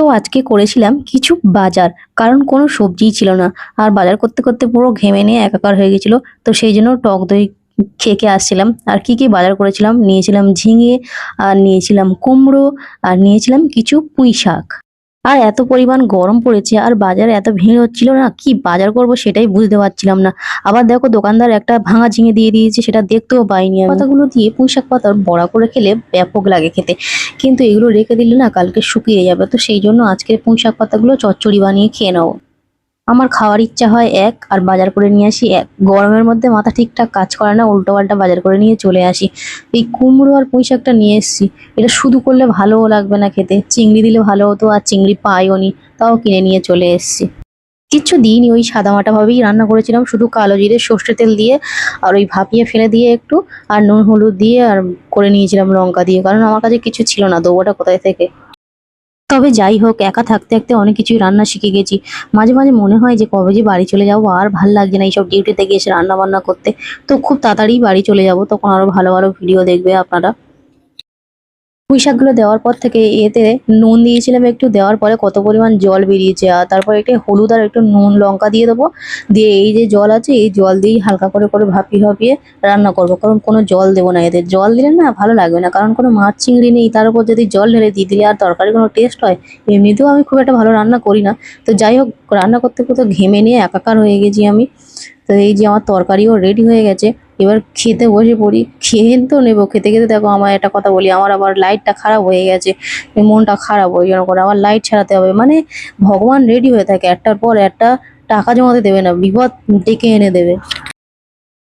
তো আজকে করেছিলাম কিছু বাজার, কারণ কোনো সবজিই ছিল না। আর বাজার করতে করতে পুরো ঘেমে নিয়ে একাকার হয়ে গেছিল। তো সেই জন্য টক দই খেয়ে আসছিলাম। আর কি কি বাজার করেছিলাম, নিয়েছিলাম ঝিঙে, আর নিয়েছিলাম কুমড়ো, আর নিয়েছিলাম কিছু পুঁই শাক। আর এত পরিমাণ গরম পড়েছে আর বাজারে এত ভিড় হচ্ছিল না, কি বাজার করব সেটাই বুঝতে পারছিলাম না। আবার দেখো দোকানদার একটা ভাঙা ঝিঙে দিয়ে দিয়েছে, সেটা দেখতেও পাইনি আমি। পাতাগুলো দিয়ে পুঁই শাক পাতার বড়া করে খেলে ব্যাপক লাগে খেতে, কিন্তু এগুলো রেখে দিলে না কালকে শুকিয়ে যাবে। তো সেই জন্য আজকে পুঁই শাক পাতাগুলো চচ্চড়ি বানিয়ে খেয়ে নেবো। আমার খাওয়ার ইচ্ছা হয় এক, আর বাজার করে নিয়ে আসি এক। গরমের মধ্যে মাথা ঠিকঠাক কাজ করে না, উল্টো পাল্টা বাজার করে নিয়ে চলে আসি। এই কুমড়ো আর পুঁই শাকটা নিয়ে এসেছি, এটা শুধু করলে ভালোও লাগবে না খেতে, চিংড়ি দিলে ভালো হতো, আর চিংড়ি পাইও নি, তাও কিনে নিয়ে চলে এসেছি। কিচ্ছু দিইনি, ওই সাদামাটা ভাবেই রান্না করেছিলাম, শুধু কালো জিরে সর্ষে তেল দিয়ে আর ওই ভাপিয়ে ফেলে দিয়ে একটু, আর নুন হলুদ দিয়ে আর করে নিয়েছিলাম লঙ্কা দিয়ে, কারণ আমার কাছে কিছু ছিল না, দেবোটা কোথায় থেকে। তবে যাই হোক, একা থাকতে থাকতে অনেক কিছুই রান্না শিখে গেছি। মাঝে মাঝে মনে হয় যে কবে যে বাড়ি চলে যাবো, আর ভাল লাগছে না এইসব ডিউটিতে গিয়ে এসে রান্না বান্না করতে। তো খুব তাড়াতাড়ি বাড়ি চলে যাব, তখন আরো ভালো ভালো ভিডিও দেখবে আপনারা। পুঁই শাকগুলো দেওয়ার পর থেকে এতে নুন দিয়েছিলাম একটু, দেওয়ার পরে কত পরিমাণ জল বেরিয়েছে। আর তারপর একটু হলুদ আর একটু নুন লঙ্কা দিয়ে দেবো, দিয়ে এই যে জল আছে এই জল দিয়েই হালকা করে করে ভাপিয়ে ভাপিয়ে রান্না করবো, কারণ কোনো জল দেবো না এদের। জল দিলে না ভালো লাগবে না, কারণ কোনো মাছ চিংড়ি নেই, তার উপর যদি জল ঢেলে দিয়ে দিলে আর তরকারি কোনো টেস্ট হয়। এমনিতেও আমি খুব একটা ভালো রান্না করি না। তো যাই হোক, রান্না করতে করতে ঘেমে নিয়ে একাকার হয়ে গেছি আমি। তো এই যে আমার তরকারিও রেডি হয়ে গেছে, এবার খেতে বসে পড়ি। খেয়ে তো নেবো, খেতে খেতে দেখো আমার একটা কথা বলি, আমার আবার লাইটটা খারাপ হয়ে গেছে, মনটা খারাপ ওই জন্য করে আবার লাইট ছাড়াতে হবে। মানে ভগবান রেডি হয়ে থাকে একটার পর একটা, টাকা জমাতে দেবে না, বিপদ ডেকে এনে দেবে।